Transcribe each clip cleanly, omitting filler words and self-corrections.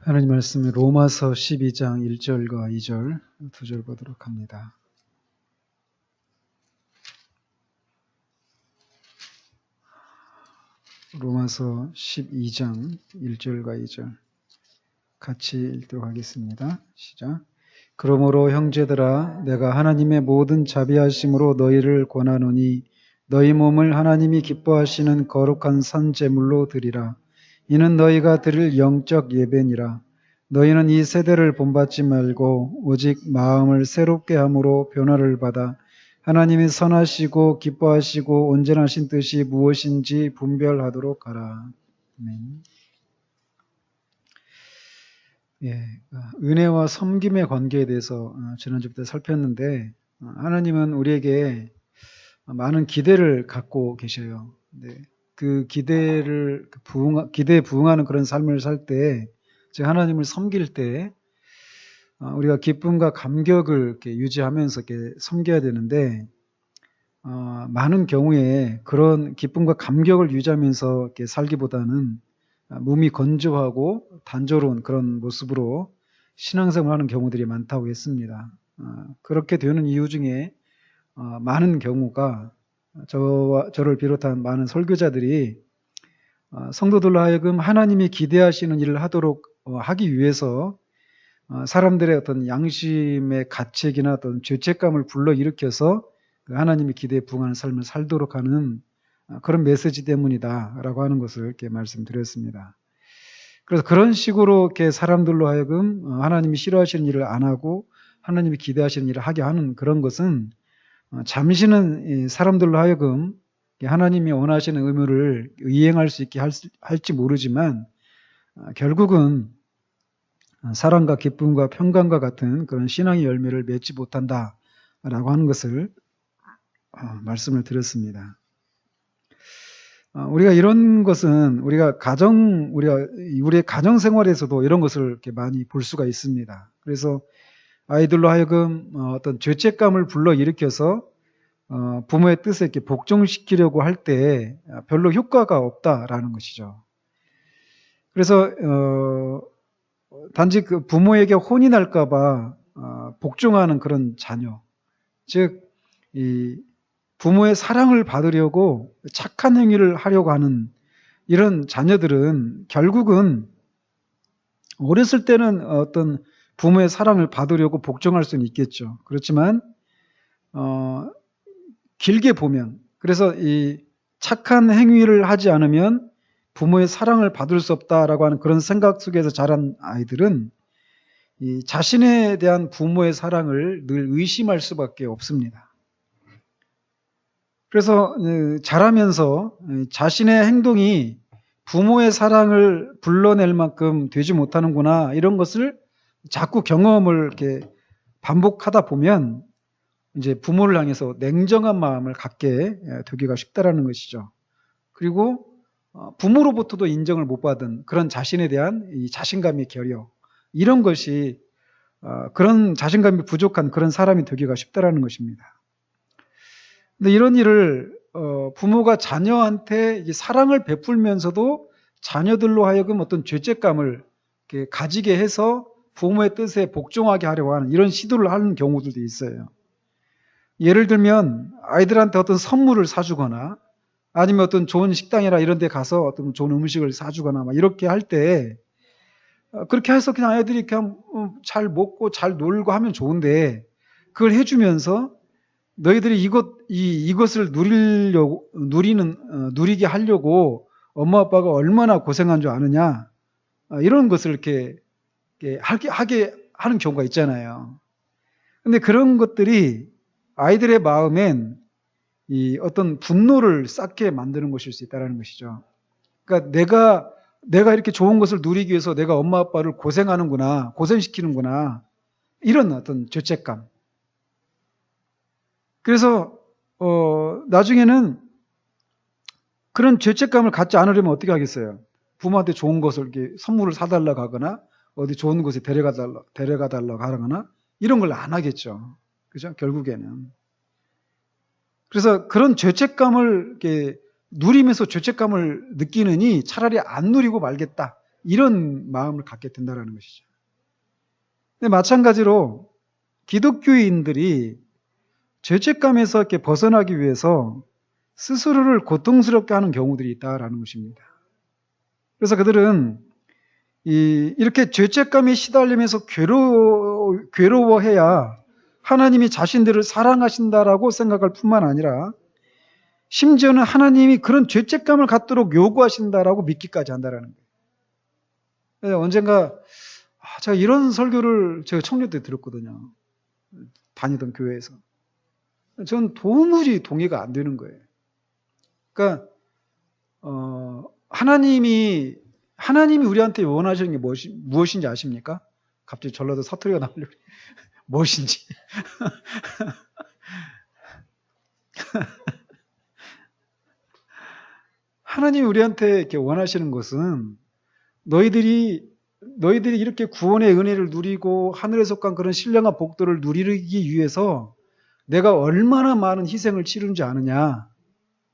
하나님 말씀이 로마서 12장 1절과 2절, 2절 보도록 합니다. 로마서 12장 1절과 2절 같이 읽도록 하겠습니다. 시작. 그러므로 형제들아 내가 하나님의 모든 자비하심으로 너희를 권하노니 너희 몸을 하나님이 기뻐하시는 거룩한 산 제물로 드리라. 이는 너희가 드릴 영적 예배니라. 너희는 이 세대를 본받지 말고 오직 마음을 새롭게 함으로 변화를 받아 하나님이 선하시고 기뻐하시고 온전하신 뜻이 무엇인지 분별하도록 하라. 아멘. 은혜와 섬김의 관계에 대해서 지난주부터 살폈는데 하나님은 우리에게 많은 기대를 갖고 계셔요. 그 기대에 부응하는 그런 삶을 살 때, 즉 하나님을 섬길 때 우리가 기쁨과 감격을 이렇게 유지하면서 이렇게 섬겨야 되는데 많은 경우에 그런 기쁨과 감격을 유지하면서 이렇게 살기보다는 몸이 건조하고 단조로운 그런 모습으로 신앙생활하는 경우들이 많다고 했습니다. 그렇게 되는 이유 중에 많은 경우가 저를 비롯한 많은 설교자들이 성도들로 하여금 하나님이 기대하시는 일을 하도록 하기 위해서 사람들의 어떤 양심의 가책이나 어떤 죄책감을 불러일으켜서 하나님의 기대에 부응하는 삶을 살도록 하는 그런 메시지 때문이다라고 하는 것을 이렇게 말씀드렸습니다. 그래서 그런 식으로 이렇게 사람들로 하여금 하나님이 싫어하시는 일을 안 하고 하나님이 기대하시는 일을 하게 하는 그런 것은 잠시는 사람들로 하여금 하나님이 원하시는 의무를 이행할 수 있게 할지 모르지만 결국은 사랑과 기쁨과 평강과 같은 그런 신앙의 열매를 맺지 못한다라고 하는 것을 말씀을 드렸습니다. 우리가 이런 것은 우리의 가정 생활에서도 이런 것을 이렇게 많이 볼 수가 있습니다. 그래서 아이들로 하여금 어떤 죄책감을 불러일으켜서 부모의 뜻에 이렇게 복종시키려고 할 때 별로 효과가 없다라는 것이죠. 그래서 단지 그 부모에게 혼이 날까봐 복종하는 그런 자녀, 즉 이 부모의 사랑을 받으려고 착한 행위를 하려고 하는 이런 자녀들은 결국은 어렸을 때는 어떤 부모의 사랑을 받으려고 복종할 수는 있겠죠. 그렇지만 길게 보면, 그래서 이 착한 행위를 하지 않으면 부모의 사랑을 받을 수 없다라고 하는 그런 생각 속에서 자란 아이들은 이 자신에 대한 부모의 사랑을 늘 의심할 수밖에 없습니다. 그래서 자라면서 자신의 행동이 부모의 사랑을 불러낼 만큼 되지 못하는구나, 이런 것을 자꾸 경험을 이렇게 반복하다 보면 이제 부모를 향해서 냉정한 마음을 갖게 되기가 쉽다라는 것이죠. 그리고 부모로부터도 인정을 못 받은 그런 자신에 대한 이 자신감의 결여, 이런 것이 그런 자신감이 부족한 그런 사람이 되기가 쉽다라는 것입니다. 근데 이런 일을 부모가 자녀한테 사랑을 베풀면서도 자녀들로 하여금 어떤 죄책감을 이렇게 가지게 해서 부모의 뜻에 복종하게 하려고 하는 이런 시도를 하는 경우들도 있어요. 예를 들면 아이들한테 어떤 선물을 사주거나 아니면 어떤 좋은 식당이나 이런 데 가서 어떤 좋은 음식을 사주거나 막 이렇게 할 때 그렇게 해서 그냥 아이들이 그냥 잘 먹고 잘 놀고 하면 좋은데, 그걸 해주면서 너희들이 이것을 누리게 하려고 엄마 아빠가 얼마나 고생한 줄 아느냐, 이런 것을 이렇게 하게 하는 경우가 있잖아요. 근데 그런 것들이 아이들의 마음엔 이 어떤 분노를 쌓게 만드는 것일 수 있다는 것이죠. 그러니까 내가 이렇게 좋은 것을 누리기 위해서 내가 엄마 아빠를 고생시키는구나, 이런 어떤 죄책감. 그래서 나중에는 그런 죄책감을 갖지 않으려면 어떻게 하겠어요? 부모한테 좋은 것을 이렇게 선물을 사달라고 하거나 어디 좋은 곳에 데려가달라고 하거나 이런 걸 안 하겠죠. 그죠? 결국에는. 그래서 그런 죄책감을 이렇게 누리면서 죄책감을 느끼느니 차라리 안 누리고 말겠다, 이런 마음을 갖게 된다는 것이죠. 근데 마찬가지로 기독교인들이 죄책감에서 이렇게 벗어나기 위해서 스스로를 고통스럽게 하는 경우들이 있다라는 것입니다. 그래서 그들은 이렇게 죄책감에 시달리면서 괴로워해야 하나님이 자신들을 사랑하신다라고 생각할 뿐만 아니라 심지어는 하나님이 그런 죄책감을 갖도록 요구하신다라고 믿기까지 한다라는 거예요. 언젠가 제가 이런 설교를 제가 청년 때 들었거든요. 다니던 교회에서. 전 도무지 동의가 안 되는 거예요. 그러니까 하나님이 우리한테 원하시는 게 무엇인지 아십니까? 갑자기 전라도 사투리가 나오려고 무엇인지. 하나님이 우리한테 이렇게 원하시는 것은 너희들이 이렇게 구원의 은혜를 누리고 하늘에 속한 그런 신령한 복도를 누리기 위해서 내가 얼마나 많은 희생을 치르는지 아느냐.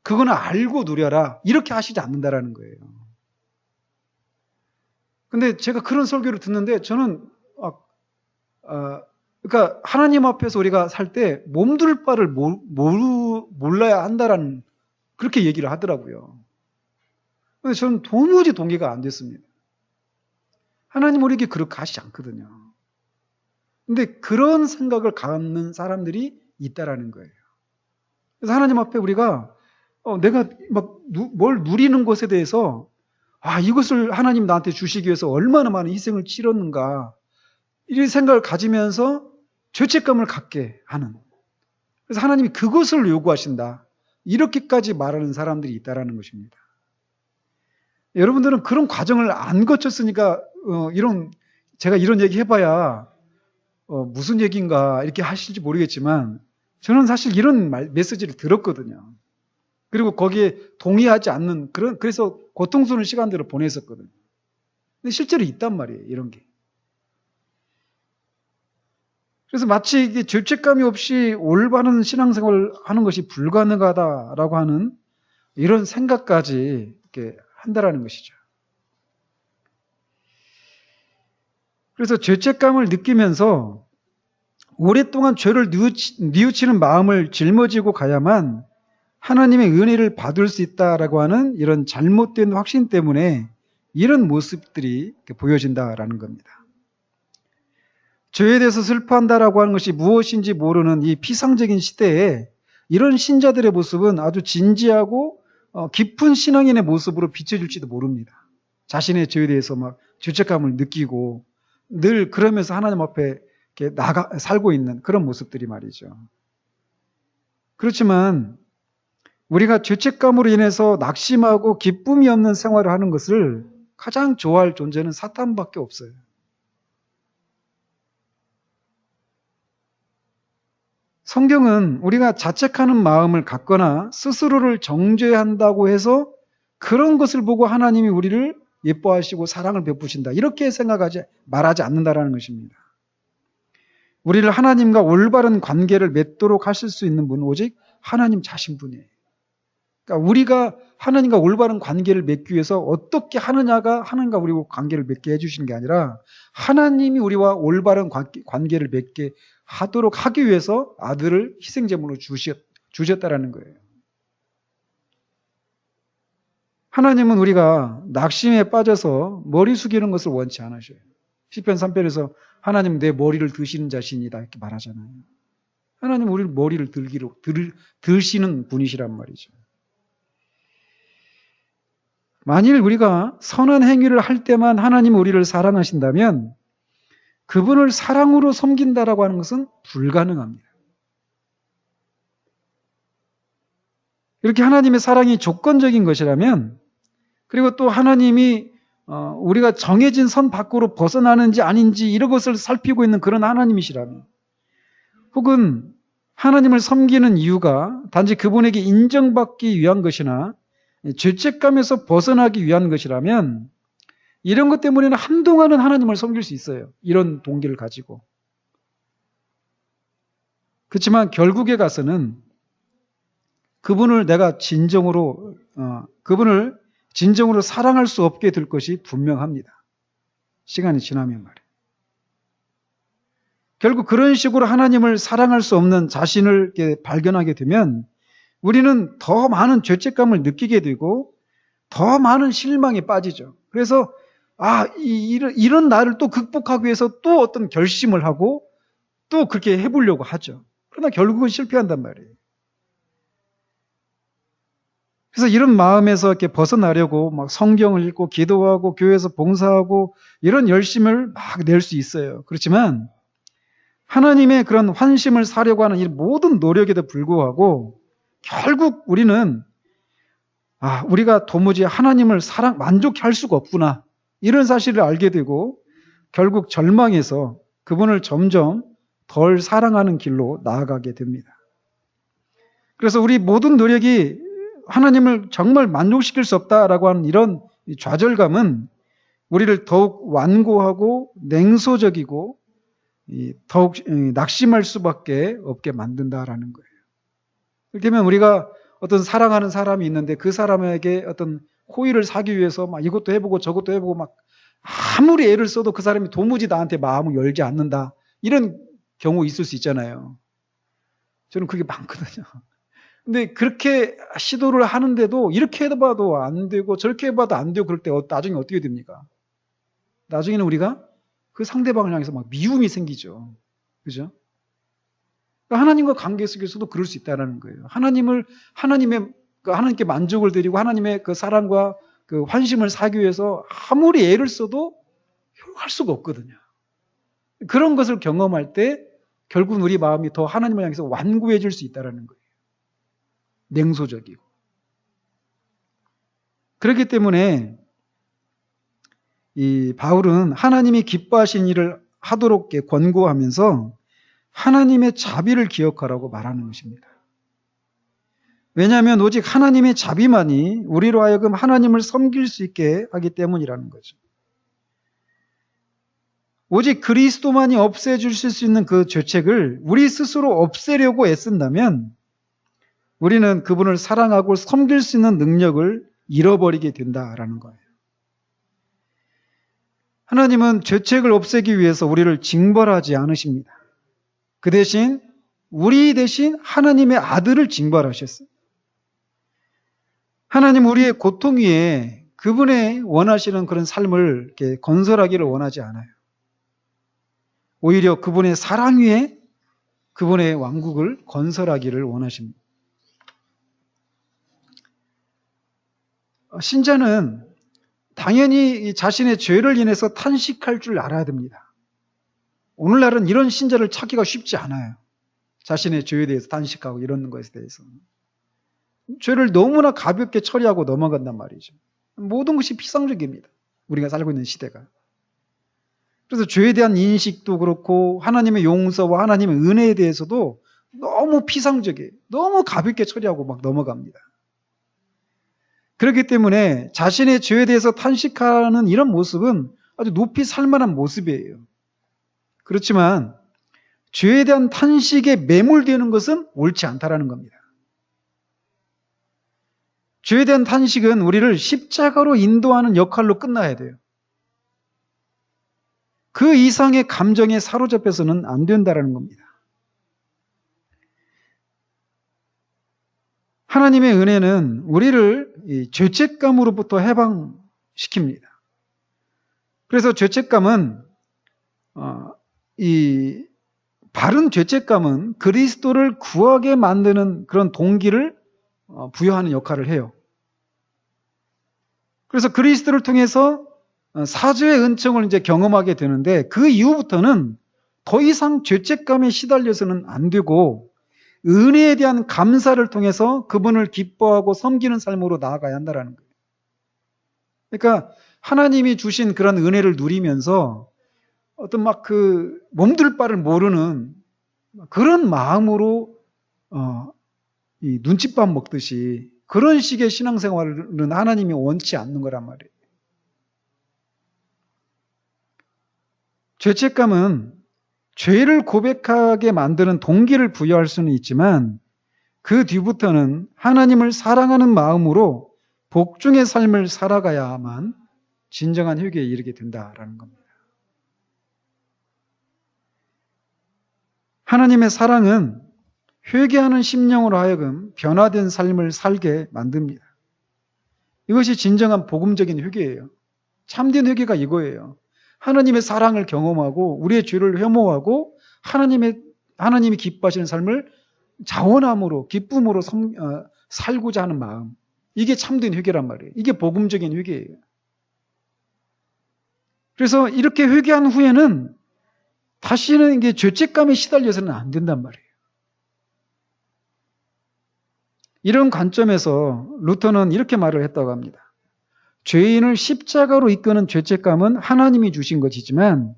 그거는 알고 누려라. 이렇게 하시지 않는다라는 거예요. 근데 제가 그런 설교를 듣는데 저는 그러니까 하나님 앞에서 우리가 살 때 몸둘 바를 몰라야 한다라는 그렇게 얘기를 하더라고요. 근데 저는 도무지 동의가 안 됐습니다. 하나님 우리에게 그렇게 하시지 않거든요. 근데 그런 생각을 갖는 사람들이 있다라는 거예요. 그래서 하나님 앞에 우리가 내가 뭘 누리는 것에 대해서 이것을 하나님 나한테 주시기 위해서 얼마나 많은 희생을 치렀는가 이런 생각을 가지면서 죄책감을 갖게 하는. 그래서 하나님이 그것을 요구하신다. 이렇게까지 말하는 사람들이 있다라는 것입니다. 여러분들은 그런 과정을 안 거쳤으니까 제가 이런 얘기 해봐야 무슨 얘기인가 이렇게 하실지 모르겠지만 저는 사실 이런 메시지를 들었거든요. 그리고 거기에 동의하지 않는 그래서 고통스러운 시간들을 보냈었거든요. 근데 실제로 있단 말이에요, 이런 게. 그래서 마치 이게 죄책감이 없이 올바른 신앙생활을 하는 것이 불가능하다라고 하는 이런 생각까지 이렇게 한다라는 것이죠. 그래서 죄책감을 느끼면서 오랫동안 죄를 뉘우치는 마음을 짊어지고 가야만 하나님의 은혜를 받을 수 있다라고 하는 이런 잘못된 확신 때문에 이런 모습들이 보여진다라는 겁니다. 죄에 대해서 슬퍼한다라고 하는 것이 무엇인지 모르는 이 피상적인 시대에 이런 신자들의 모습은 아주 진지하고 깊은 신앙인의 모습으로 비춰질지도 모릅니다. 자신의 죄에 대해서 막 죄책감을 느끼고 늘 그러면서 하나님 앞에 이렇게 살고 있는 그런 모습들이 말이죠. 그렇지만 우리가 죄책감으로 인해서 낙심하고 기쁨이 없는 생활을 하는 것을 가장 좋아할 존재는 사탄밖에 없어요. 성경은 우리가 자책하는 마음을 갖거나 스스로를 정죄한다고 해서 그런 것을 보고 하나님이 우리를 예뻐하시고 사랑을 베푸신다. 이렇게 말하지 않는다라는 것입니다. 우리를 하나님과 올바른 관계를 맺도록 하실 수 있는 분은 오직 하나님 자신뿐이에요. 그러니까 우리가 하나님과 올바른 관계를 맺기 위해서 어떻게 하느냐가 하나님과 우리와 관계를 맺게 해주시는 게 아니라 하나님이 우리와 올바른 관계를 맺게 하도록 하기 위해서 아들을 희생제물로 주셨다라는 거예요. 하나님은 우리가 낙심에 빠져서 머리 숙이는 것을 원치 않으셔요. 시편 3편에서 하나님 내 머리를 드시는 자신이다 이렇게 말하잖아요. 하나님 우리를 머리를 드시는 분이시란 말이죠. 만일 우리가 선한 행위를 할 때만 하나님 우리를 사랑하신다면 그분을 사랑으로 섬긴다라고 하는 것은 불가능합니다. 이렇게 하나님의 사랑이 조건적인 것이라면 그리고 또 하나님이 우리가 정해진 선 밖으로 벗어나는지 아닌지 이런 것을 살피고 있는 그런 하나님이시라면 혹은 하나님을 섬기는 이유가 단지 그분에게 인정받기 위한 것이나 죄책감에서 벗어나기 위한 것이라면 이런 것 때문에는 한동안은 하나님을 섬길 수 있어요. 이런 동기를 가지고. 그렇지만 결국에 가서는 그분을 내가 진정으로 사랑할 수 없게 될 것이 분명합니다. 시간이 지나면 말이에요. 결국 그런 식으로 하나님을 사랑할 수 없는 자신을 이렇게 발견하게 되면 우리는 더 많은 죄책감을 느끼게 되고 더 많은 실망에 빠지죠. 그래서 이런 나를 또 극복하기 위해서 또 어떤 결심을 하고 또 그렇게 해보려고 하죠. 그러나 결국은 실패한단 말이에요. 그래서 이런 마음에서 이렇게 벗어나려고 막 성경을 읽고 기도하고 교회에서 봉사하고 이런 열심을 막 낼 수 있어요. 그렇지만 하나님의 그런 환심을 사려고 하는 이 모든 노력에도 불구하고 결국 우리는 우리가 도무지 하나님을 만족할 수가 없구나. 이런 사실을 알게 되고 결국 절망해서 그분을 점점 덜 사랑하는 길로 나아가게 됩니다. 그래서 우리 모든 노력이 하나님을 정말 만족시킬 수 없다라고 하는 이런 좌절감은 우리를 더욱 완고하고 냉소적이고 더욱 낙심할 수밖에 없게 만든다라는 거예요. 그렇게 되면 우리가 어떤 사랑하는 사람이 있는데 그 사람에게 어떤 호의를 사기 위해서 막 이것도 해보고 저것도 해보고 막 아무리 애를 써도 그 사람이 도무지 나한테 마음을 열지 않는다. 이런 경우 있을 수 있잖아요. 저는 그게 많거든요. 근데 그렇게 시도를 하는데도 이렇게 해봐도 안 되고 저렇게 해봐도 안 되고 그럴 때 나중에 어떻게 됩니까? 나중에는 우리가 그 상대방을 향해서 막 미움이 생기죠. 그죠? 하나님과 관계 속에서도 그럴 수 있다는 거예요. 하나님께 만족을 드리고 하나님의 그 사랑과 그 환심을 사기 위해서 아무리 애를 써도 할 수가 없거든요. 그런 것을 경험할 때 결국은 우리 마음이 더 하나님을 향해서 완고해질 수 있다는 거예요. 냉소적이고. 그렇기 때문에 이 바울은 하나님이 기뻐하신 일을 하도록 권고하면서 하나님의 자비를 기억하라고 말하는 것입니다. 왜냐하면 오직 하나님의 자비만이 우리로 하여금 하나님을 섬길 수 있게 하기 때문이라는 거죠. 오직 그리스도만이 없애주실 수 있는 그 죄책을 우리 스스로 없애려고 애쓴다면 우리는 그분을 사랑하고 섬길 수 있는 능력을 잃어버리게 된다라는 거예요. 하나님은 죄책을 없애기 위해서 우리를 징벌하지 않으십니다. 그 대신 우리 대신 하나님의 아들을 징벌하셨어요. 하나님 우리의 고통 위에 그분의 원하시는 그런 삶을 이렇게 건설하기를 원하지 않아요. 오히려 그분의 사랑 위에 그분의 왕국을 건설하기를 원하십니다. 신자는 당연히 자신의 죄를 인해서 탄식할 줄 알아야 됩니다. 오늘날은 이런 신자를 찾기가 쉽지 않아요. 자신의 죄에 대해서 탄식하고 이런 것에 대해서. 죄를 너무나 가볍게 처리하고 넘어간단 말이죠. 모든 것이 피상적입니다. 우리가 살고 있는 시대가. 그래서 죄에 대한 인식도 그렇고 하나님의 용서와 하나님의 은혜에 대해서도 너무 피상적이에요. 너무 가볍게 처리하고 막 넘어갑니다. 그렇기 때문에 자신의 죄에 대해서 탄식하는 이런 모습은 아주 높이 살만한 모습이에요. 그렇지만 죄에 대한 탄식에 매몰되는 것은 옳지 않다라는 겁니다. 죄에 대한 탄식은 우리를 십자가로 인도하는 역할로 끝나야 돼요. 그 이상의 감정에 사로잡혀서는 안 된다라는 겁니다. 하나님의 은혜는 우리를 이 죄책감으로부터 해방시킵니다. 그래서 죄책감은 이 바른 죄책감은 그리스도를 구하게 만드는 그런 동기를 부여하는 역할을 해요. 그래서 그리스도를 통해서 사죄의 은총을 이제 경험하게 되는데 그 이후부터는 더 이상 죄책감에 시달려서는 안 되고 은혜에 대한 감사를 통해서 그분을 기뻐하고 섬기는 삶으로 나아가야 한다는 거예요. 그러니까 하나님이 주신 그런 은혜를 누리면서 어떤 막 그 몸둘 바를 모르는 그런 마음으로 이 눈칫밥 먹듯이 그런 식의 신앙생활은 하나님이 원치 않는 거란 말이에요. 죄책감은 죄를 고백하게 만드는 동기를 부여할 수는 있지만 그 뒤부터는 하나님을 사랑하는 마음으로 복종의 삶을 살아가야만 진정한 회개에 이르게 된다라는 겁니다. 하나님의 사랑은 회개하는 심령으로 하여금 변화된 삶을 살게 만듭니다. 이것이 진정한 복음적인 회개예요. 참된 회개가 이거예요. 하나님의 사랑을 경험하고 우리의 죄를 회모하고 하나님이 기뻐하시는 삶을 자원함으로 기쁨으로 살고자 하는 마음. 이게 참된 회개란 말이에요. 이게 복음적인 회개예요. 그래서 이렇게 회개한 후에는 다시는 이게 죄책감에 시달려서는 안 된단 말이에요. 이런 관점에서 루터는 이렇게 말을 했다고 합니다. 죄인을 십자가로 이끄는 죄책감은 하나님이 주신 것이지만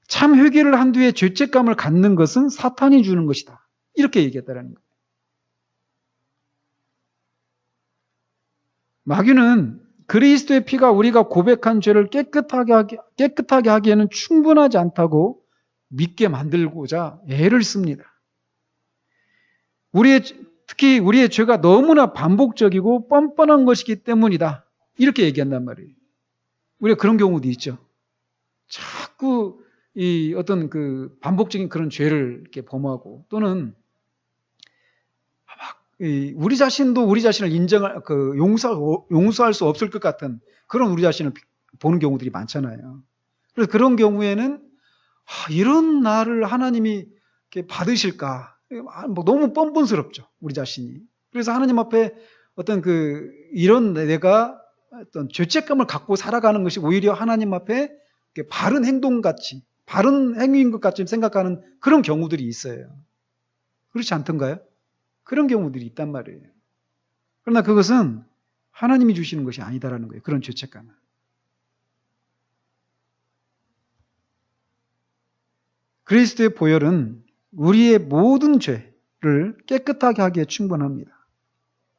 참 회개를 한 뒤에 죄책감을 갖는 것은 사탄이 주는 것이다. 이렇게 얘기했다라는 거예요. 마귀는 그리스도의 피가 우리가 고백한 죄를 깨끗하게 하기에는 충분하지 않다고 믿게 만들고자 애를 씁니다. 특히 우리의 죄가 너무나 반복적이고 뻔뻔한 것이기 때문이다. 이렇게 얘기한단 말이에요. 우리가 그런 경우도 있죠. 자꾸 어떤 반복적인 그런 죄를 이렇게 범하고 또는 우리 자신도 우리 자신을 용서할 수 없을 것 같은 그런 우리 자신을 보는 경우들이 많잖아요. 그래서 그런 경우에는 이런 나를 하나님이 이렇게 받으실까? 너무 뻔뻔스럽죠, 우리 자신이. 그래서 하나님 앞에 어떤 이런 내가 어떤 죄책감을 갖고 살아가는 것이 오히려 하나님 앞에 바른 행동같이, 바른 행위인 것 같이 생각하는 그런 경우들이 있어요. 그렇지 않던가요? 그런 경우들이 있단 말이에요. 그러나 그것은 하나님이 주시는 것이 아니다라는 거예요. 그런 죄책감은. 그리스도의 보혈은 우리의 모든 죄를 깨끗하게 하기에 충분합니다.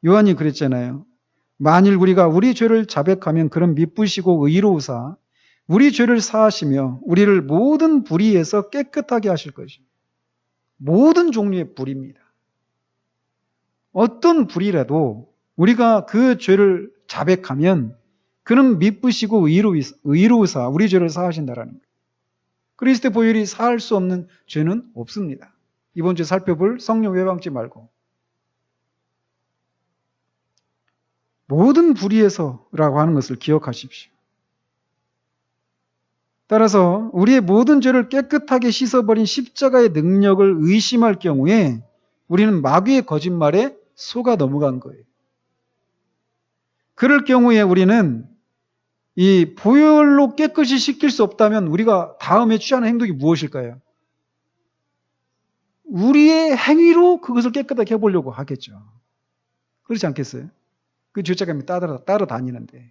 요한이 그랬잖아요. 만일 우리가 우리 죄를 자백하면 그런 미쁘시고 의로우사 우리 죄를 사하시며 우리를 모든 불의에서 깨끗하게 하실 것입니다. 모든 종류의 불의입니다. 어떤 불의라도 우리가 그 죄를 자백하면 그는 미쁘시고 의로우사 우리 죄를 사하신다라는 거예요. 그리스도의 보혈이 사할 수 없는 죄는 없습니다. 이번 주에 살펴볼 성령 외방죄 말고. 모든 불의에서라고 하는 것을 기억하십시오. 따라서 우리의 모든 죄를 깨끗하게 씻어버린 십자가의 능력을 의심할 경우에 우리는 마귀의 거짓말에 속아 넘어간 거예요. 그럴 경우에 우리는 이 보혈로 깨끗이 씻길 수 없다면 우리가 다음에 취하는 행동이 무엇일까요? 우리의 행위로 그것을 깨끗하게 해보려고 하겠죠. 그렇지 않겠어요? 그 죄책감이 따라다니는데.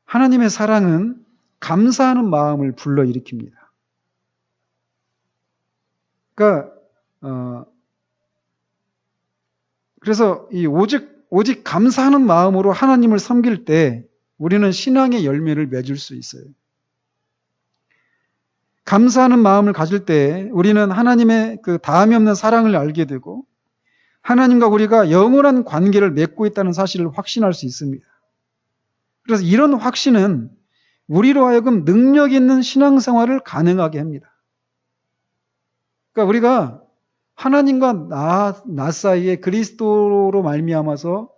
하나님의 사랑은 감사하는 마음을 불러일으킵니다. 그러니까 그래서 오직 감사하는 마음으로 하나님을 섬길 때 우리는 신앙의 열매를 맺을 수 있어요. 감사하는 마음을 가질 때 우리는 하나님의 그 다함이 없는 사랑을 알게 되고 하나님과 우리가 영원한 관계를 맺고 있다는 사실을 확신할 수 있습니다. 그래서 이런 확신은 우리로 하여금 능력 있는 신앙생활을 가능하게 합니다. 그러니까 우리가 하나님과 나 사이에 그리스도로 말미암아서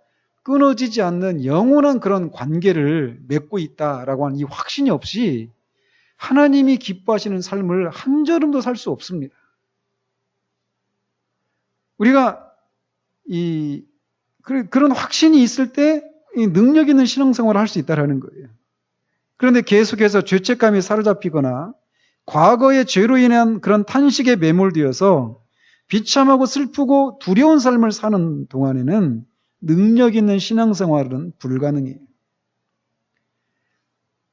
끊어지지 않는 영원한 그런 관계를 맺고 있다라고 하는 이 확신이 없이 하나님이 기뻐하시는 삶을 한 걸음도 살 수 없습니다. 우리가 그런 확신이 있을 때 능력 있는 신앙생활을 할 수 있다는 거예요. 그런데 계속해서 죄책감이 사로잡히거나 과거의 죄로 인한 그런 탄식에 매몰되어서 비참하고 슬프고 두려운 삶을 사는 동안에는 능력 있는 신앙생활은 불가능해요.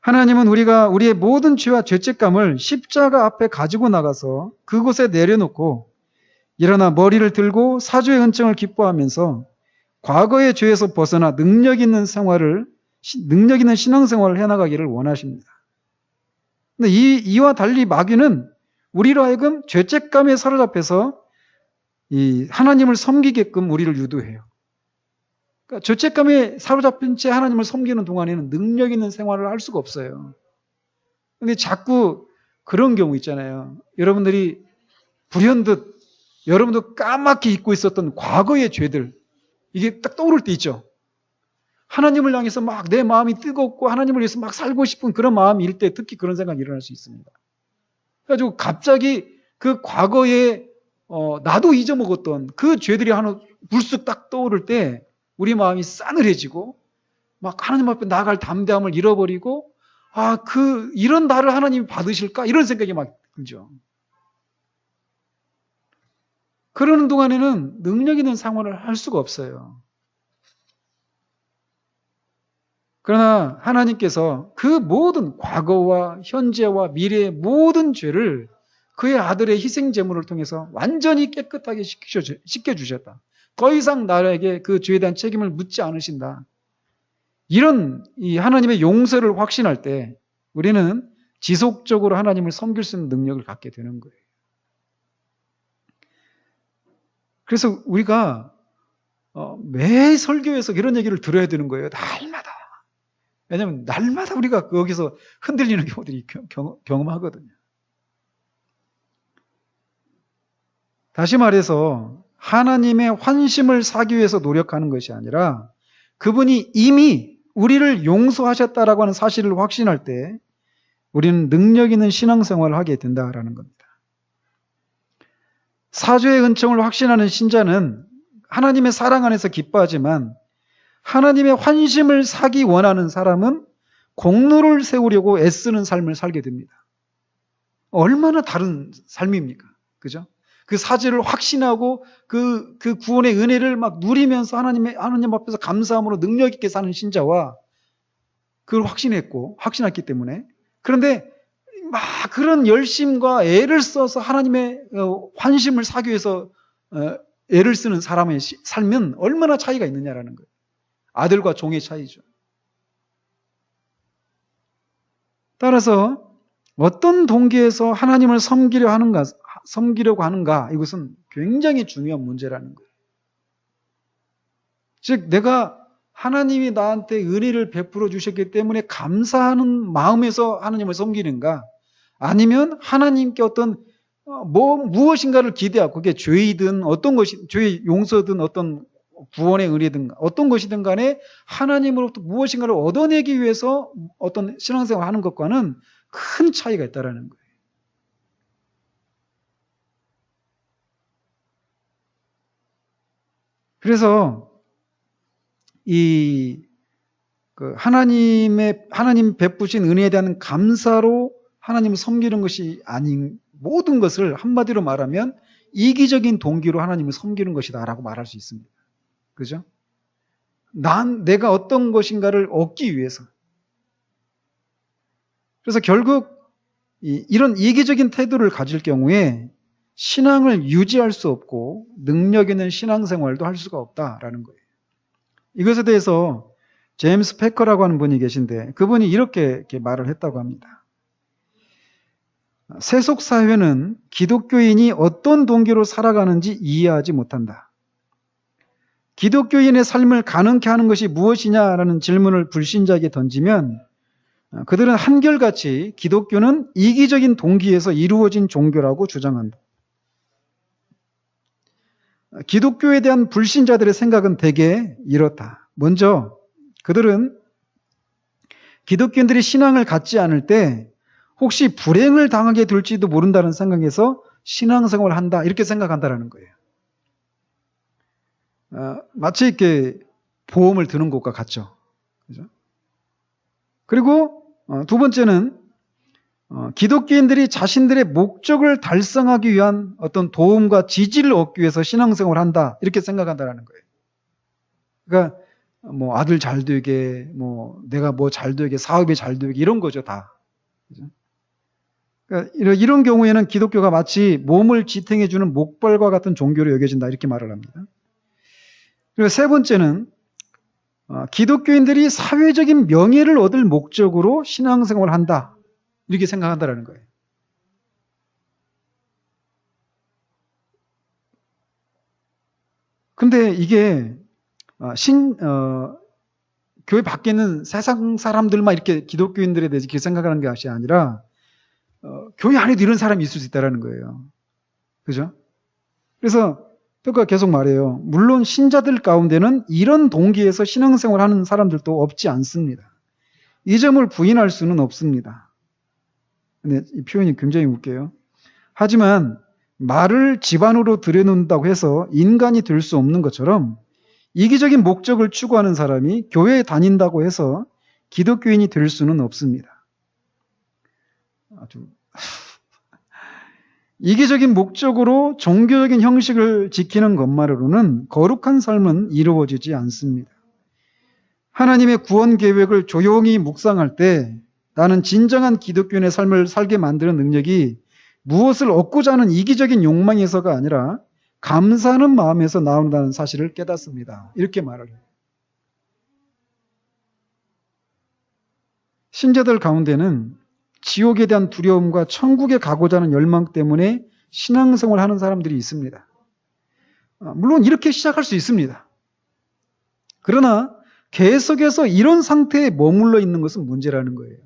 하나님은 우리가 우리의 모든 죄와 죄책감을 십자가 앞에 가지고 나가서 그곳에 내려놓고 일어나 머리를 들고 사죄의 은총을 기뻐하면서 과거의 죄에서 벗어나 능력 있는 신앙생활을 해나가기를 원하십니다. 근데 이와 달리 마귀는 우리로 하여금 죄책감에 사로잡혀서 하나님을 섬기게끔 우리를 유도해요. 그러니까 죄책감에 사로잡힌 채 하나님을 섬기는 동안에는 능력 있는 생활을 할 수가 없어요. 근데 자꾸 그런 경우 있잖아요. 여러분들이 불현듯 여러분도 까맣게 잊고 있었던 과거의 죄들, 이게 딱 떠오를 때 있죠. 하나님을 향해서 막 내 마음이 뜨겁고 하나님을 위해서 막 살고 싶은 그런 마음일 때 특히 그런 생각이 일어날 수 있습니다. 그래가지고 갑자기 그 과거에 나도 잊어먹었던 그 죄들이 하나 불쑥 딱 떠오를 때 우리 마음이 싸늘해지고 막 하나님 앞에 나아갈 담대함을 잃어버리고 이런 나를 하나님이 받으실까? 이런 생각이 막 들죠. 그러는 동안에는 능력 있는 상황을 할 수가 없어요. 그러나 하나님께서 그 모든 과거와 현재와 미래의 모든 죄를 그의 아들의 희생제물을 통해서 완전히 깨끗하게 씻겨주셨다. 더 이상 나에게 그 죄에 대한 책임을 묻지 않으신다. 이런 이 하나님의 용서를 확신할 때 우리는 지속적으로 하나님을 섬길 수 있는 능력을 갖게 되는 거예요. 그래서 우리가 매 설교에서 이런 얘기를 들어야 되는 거예요. 날마다. 왜냐하면 날마다 우리가 거기서 흔들리는 경우들이 경험하거든요. 다시 말해서 하나님의 환심을 사기 위해서 노력하는 것이 아니라 그분이 이미 우리를 용서하셨다라고 하는 사실을 확신할 때 우리는 능력 있는 신앙생활을 하게 된다라는 겁니다. 사죄의 은총을 확신하는 신자는 하나님의 사랑 안에서 기뻐하지만 하나님의 환심을 사기 원하는 사람은 공로를 세우려고 애쓰는 삶을 살게 됩니다. 얼마나 다른 삶입니까? 그죠? 그 사죄를 확신하고 그 구원의 은혜를 막 누리면서 하나님 앞에서 감사함으로 능력 있게 사는 신자와 그걸 확신했기 때문에 그런데 막 그런 열심과 애를 써서 하나님의 환심을 사기 위해서 애를 쓰는 사람의 삶은 얼마나 차이가 있느냐라는 거예요. 아들과 종의 차이죠. 따라서 어떤 동기에서 하나님을 섬기려고 하는가 이것은 굉장히 중요한 문제라는 거예요. 즉 내가 하나님이 나한테 은혜를 베풀어 주셨기 때문에 감사하는 마음에서 하나님을 섬기는가 아니면 하나님께 어떤 무엇인가를 기대하고 그게 죄이든 어떤 것이 죄의 용서든 어떤 구원의 은혜든 어떤 것이든 간에 하나님으로부터 무엇인가를 얻어내기 위해서 어떤 신앙생활을 하는 것과는 큰 차이가 있다는 거예요. 그래서 하나님 베푸신 은혜에 대한 감사로 하나님을 섬기는 것이 아닌 모든 것을 한마디로 말하면 이기적인 동기로 하나님을 섬기는 것이다라고 말할 수 있습니다. 그죠? 내가 어떤 것인가를 얻기 위해서. 그래서 결국 이런 이기적인 태도를 가질 경우에 신앙을 유지할 수 없고 능력 있는 신앙생활도 할 수가 없다라는 거예요. 이것에 대해서 제임스 패커라고 하는 분이 계신데 그분이 이렇게 말을 했다고 합니다. 세속사회는 기독교인이 어떤 동기로 살아가는지 이해하지 못한다. 기독교인의 삶을 가능케 하는 것이 무엇이냐라는 질문을 불신자에게 던지면 그들은 한결같이 기독교는 이기적인 동기에서 이루어진 종교라고 주장한다. 기독교에 대한 불신자들의 생각은 대개 이렇다. 먼저 그들은 기독교인들이 신앙을 갖지 않을 때 혹시 불행을 당하게 될지도 모른다는 생각에서 신앙생활을 한다 이렇게 생각한다는 거예요. 마치 이렇게 보험을 드는 것과 같죠. 그죠? 그리고 두 번째는 기독교인들이 자신들의 목적을 달성하기 위한 어떤 도움과 지지를 얻기 위해서 신앙생활을 한다 이렇게 생각한다는 거예요. 그러니까 아들 잘 되게 내가 잘 되게 사업이 잘 되게 이런 거죠 다. 그죠? 그러니까 이런 경우에는 기독교가 마치 몸을 지탱해주는 목벌과 같은 종교로 여겨진다 이렇게 말을 합니다. 그리고 세 번째는 기독교인들이 사회적인 명예를 얻을 목적으로 신앙생활을 한다 이렇게 생각한다는 거예요. 근데 이게 교회 밖에 있는 세상 사람들만 이렇게 기독교인들에 대해서 이렇게 생각하는 것이 아니라 교회 안에도 이런 사람이 있을 수 있다는 거예요. 그죠? 그래서 뼈가 계속 말해요. 물론 신자들 가운데는 이런 동기에서 신앙생활을 하는 사람들도 없지 않습니다. 이 점을 부인할 수는 없습니다. 근데 이 표현이 굉장히 웃겨요. 하지만 말을 집안으로 들여놓는다고 해서 인간이 될 수 없는 것처럼 이기적인 목적을 추구하는 사람이 교회에 다닌다고 해서 기독교인이 될 수는 없습니다. 아주 이기적인 목적으로 종교적인 형식을 지키는 것만으로는 거룩한 삶은 이루어지지 않습니다. 하나님의 구원 계획을 조용히 묵상할 때 나는 진정한 기독교인의 삶을 살게 만드는 능력이 무엇을 얻고자 하는 이기적인 욕망에서가 아니라 감사하는 마음에서 나온다는 사실을 깨닫습니다. 이렇게 말을 해요. 신자들 가운데는 지옥에 대한 두려움과 천국에 가고자 하는 열망 때문에 신앙생활을 하는 사람들이 있습니다. 물론 이렇게 시작할 수 있습니다. 그러나 계속해서 이런 상태에 머물러 있는 것은 문제라는 거예요.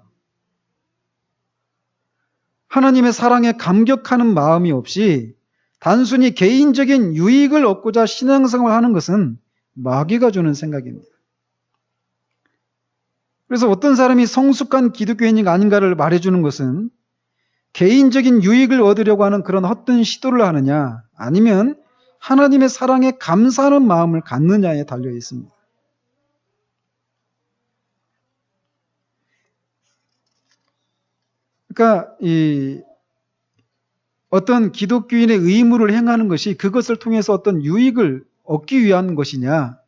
하나님의 사랑에 감격하는 마음이 없이 단순히 개인적인 유익을 얻고자 신앙생활을 하는 것은 마귀가 주는 생각입니다. 그래서 어떤 사람이 성숙한 기독교인이 아닌가를 말해주는 것은 개인적인 유익을 얻으려고 하는 그런 헛된 시도를 하느냐, 아니면 하나님의 사랑에 감사하는 마음을 갖느냐에 달려 있습니다. 그러니까 어떤 기독교인의 의무를 행하는 것이 그것을 통해서 어떤 유익을 얻기 위한 것이냐,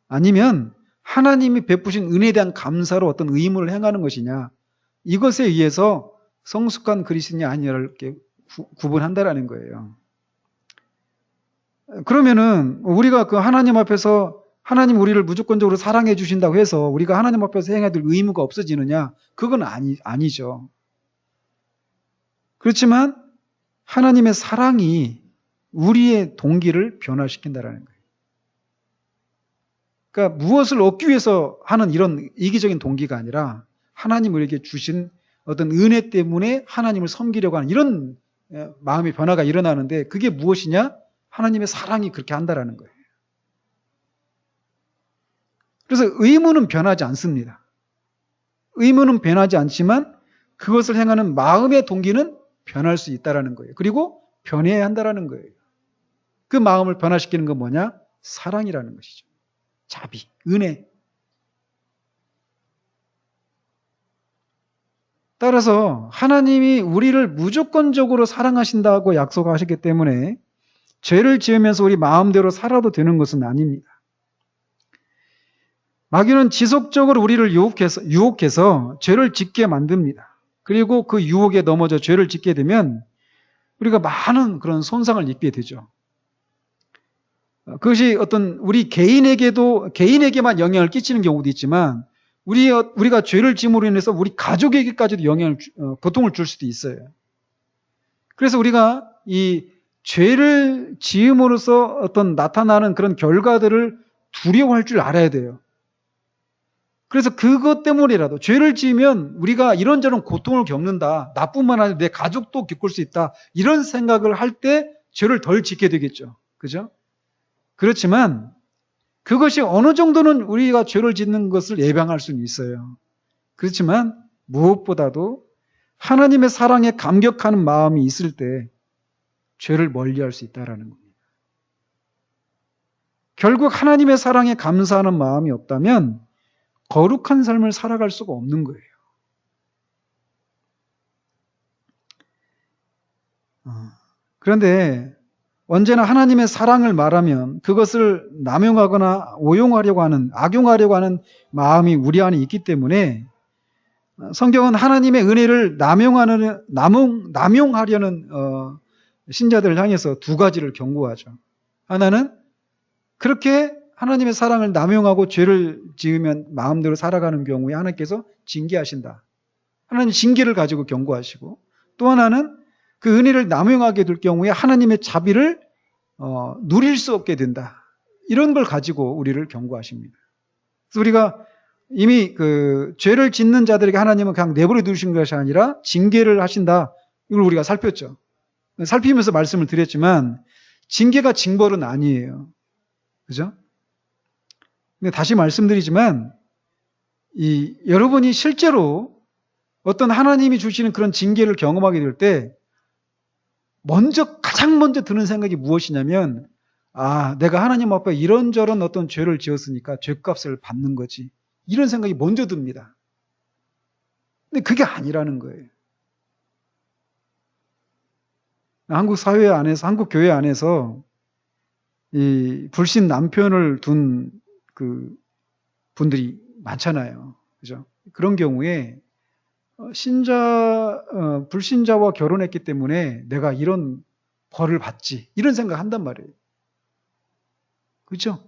아니면 하나님이 베푸신 은혜에 대한 감사로 어떤 의무를 행하는 것이냐, 이것에 의해서 성숙한 그리스도인이 아니냐를 구분한다라는 거예요. 그러면은 우리가 그 하나님 앞에서 하나님 우리를 무조건적으로 사랑해 주신다고 해서 우리가 하나님 앞에서 행해야 될 의무가 없어지느냐? 그건 아니죠. 그렇지만 하나님의 사랑이 우리의 동기를 변화시킨다라는 거예요. 그러니까 무엇을 얻기 위해서 하는 이런 이기적인 동기가 아니라 하나님 우리에게 주신 어떤 은혜 때문에 하나님을 섬기려고 하는 이런 마음의 변화가 일어나는데, 그게 무엇이냐? 하나님의 사랑이 그렇게 한다라는 거예요. 그래서 의무는 변하지 않습니다. 의무는 변하지 않지만 그것을 행하는 마음의 동기는 변할 수 있다라는 거예요. 그리고 변해야 한다라는 거예요. 그 마음을 변화시키는 건 뭐냐? 사랑이라는 것이죠. 자비, 은혜. 따라서 하나님이 우리를 무조건적으로 사랑하신다고 약속하셨기 때문에 죄를 지으면서 우리 마음대로 살아도 되는 것은 아닙니다. 마귀는 지속적으로 우리를 유혹해서 죄를 짓게 만듭니다. 그리고 그 유혹에 넘어져 죄를 짓게 되면 우리가 많은 그런 손상을 입게 되죠. 그것이 어떤 우리 개인에게만 영향을 끼치는 경우도 있지만 우리가 죄를 지음으로 인해서 우리 가족에게까지도 고통을 줄 수도 있어요. 그래서 우리가 이 죄를 지음으로써 어떤 나타나는 그런 결과들을 두려워할 줄 알아야 돼요. 그래서 그것 때문이라도 죄를 지으면 우리가 이런저런 고통을 겪는다, 나뿐만 아니라 내 가족도 겪을 수 있다, 이런 생각을 할 때 죄를 덜 짓게 되겠죠. 그죠? 그렇지만 그것이 어느 정도는 우리가 죄를 짓는 것을 예방할 수는 있어요. 그렇지만 무엇보다도 하나님의 사랑에 감격하는 마음이 있을 때 죄를 멀리할 수 있다는 겁니다. 결국 하나님의 사랑에 감사하는 마음이 없다면 거룩한 삶을 살아갈 수가 없는 거예요. 그런데 언제나 하나님의 사랑을 말하면 그것을 남용하거나 악용하려고 하는 마음이 우리 안에 있기 때문에 성경은 하나님의 은혜를 남용하려는 신자들을 향해서 두 가지를 경고하죠. 하나는 그렇게 하나님의 사랑을 남용하고 죄를 지으면 마음대로 살아가는 경우에 하나님께서 징계하신다. 하나님 징계를 가지고 경고하시고, 또 하나는 그 은혜를 남용하게 될 경우에 하나님의 자비를 누릴 수 없게 된다. 이런 걸 가지고 우리를 경고하십니다. 그래서 우리가 이미 그 죄를 짓는 자들에게 하나님은 그냥 내버려 두신 것이 아니라 징계를 하신다. 이걸 우리가 살폈죠. 살피면서 말씀을 드렸지만 징계가 징벌은 아니에요. 그죠? 근데 다시 말씀드리지만 여러분이 실제로 어떤 하나님이 주시는 그런 징계를 경험하게 될 때 가장 먼저 드는 생각이 무엇이냐면 내가 하나님 앞에 이런저런 어떤 죄를 지었으니까 죄값을 받는 거지. 이런 생각이 먼저 듭니다. 근데 그게 아니라는 거예요. 한국 사회 안에서, 한국 교회 안에서 이 불신 남편을 둔 그 분들이 많잖아요. 그죠? 그런 경우에 불신자와 결혼했기 때문에 내가 이런 벌을 받지. 이런 생각 한단 말이에요. 그죠?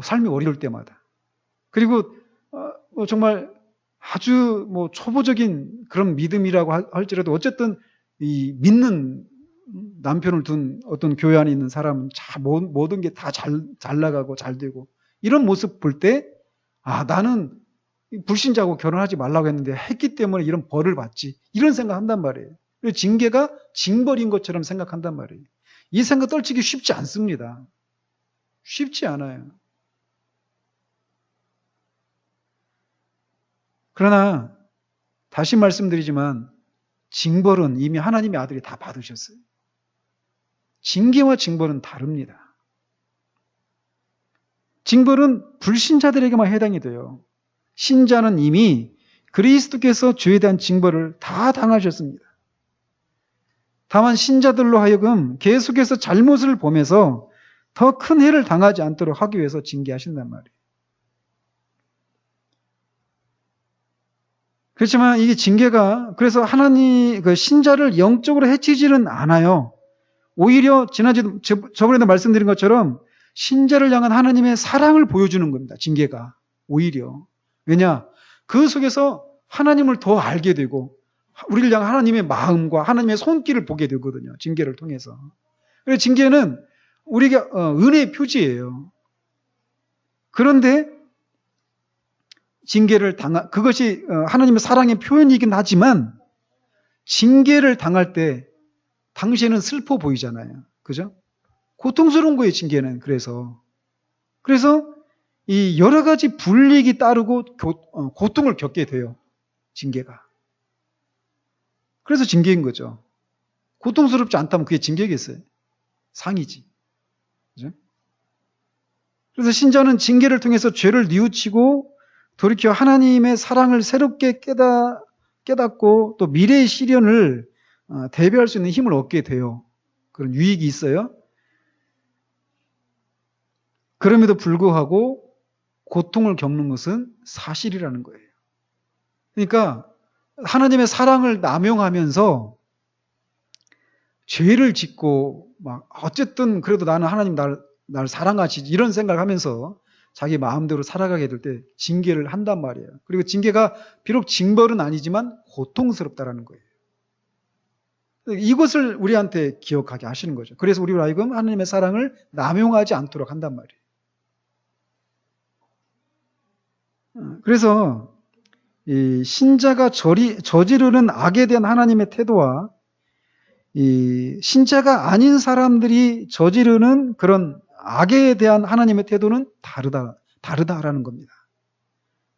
삶이 어려울 때마다. 그리고 정말 아주 초보적인 그런 믿음이라고 할지라도 어쨌든 이 믿는 남편을 둔 어떤 교회 안에 있는 사람은 모든 게 다 잘 나가고 잘 되고 이런 모습 볼 때 나는 불신자하고 결혼하지 말라고 했는데 했기 때문에 이런 벌을 받지. 이런 생각 한단 말이에요. 징계가 징벌인 것처럼 생각한단 말이에요. 이 생각 떨치기 쉽지 않습니다. 쉽지 않아요. 그러나 다시 말씀드리지만 징벌은 이미 하나님의 아들이 다 받으셨어요. 징계와 징벌은 다릅니다. 징벌은 불신자들에게만 해당이 돼요. 신자는 이미 그리스도께서 죄에 대한 징벌을 다 당하셨습니다. 다만 신자들로 하여금 계속해서 잘못을 범해서 더 큰 해를 당하지 않도록 하기 위해서 징계하신단 말이에요. 그렇지만 이게 징계가 그래서 신자를 영적으로 해치지는 않아요. 오히려 저번에도 말씀드린 것처럼 신자를 향한 하나님의 사랑을 보여주는 겁니다. 징계가 오히려. 왜냐? 그 속에서 하나님을 더 알게 되고 우리를 향한 하나님의 마음과 하나님의 손길을 보게 되거든요. 징계를 통해서. 그래서 징계는 우리에게 은혜의 표지예요. 그런데 그것이 하나님의 사랑의 표현이긴 하지만 징계를 당할 때 당시에는 슬퍼 보이잖아요. 그죠? 고통스러운 거예요, 징계는. 그래서 이 여러 가지 불이익이 따르고 고통을 겪게 돼요. 징계가. 그래서 징계인 거죠. 고통스럽지 않다면 그게 징계겠어요? 상이지. 그죠? 그래서 신자는 징계를 통해서 죄를 뉘우치고 돌이켜 하나님의 사랑을 새롭게 깨닫고 또 미래의 시련을 대비할 수 있는 힘을 얻게 돼요. 그런 유익이 있어요. 그럼에도 불구하고 고통을 겪는 것은 사실이라는 거예요. 그러니까 하나님의 사랑을 남용하면서 죄를 짓고 어쨌든 그래도 나는 하나님 날 사랑하시 이런 생각을 하면서 자기 마음대로 살아가게 될 때 징계를 한단 말이에요. 그리고 징계가 비록 징벌은 아니지만 고통스럽다라는 거예요. 이것을 우리한테 기억하게 하시는 거죠. 그래서 우리로 하여금 하나님의 사랑을 남용하지 않도록 한단 말이에요. 그래서 이 신자가 저지르는 악에 대한 하나님의 태도와 이 신자가 아닌 사람들이 저지르는 그런 악에 대한 하나님의 태도는 다르다라는 겁니다.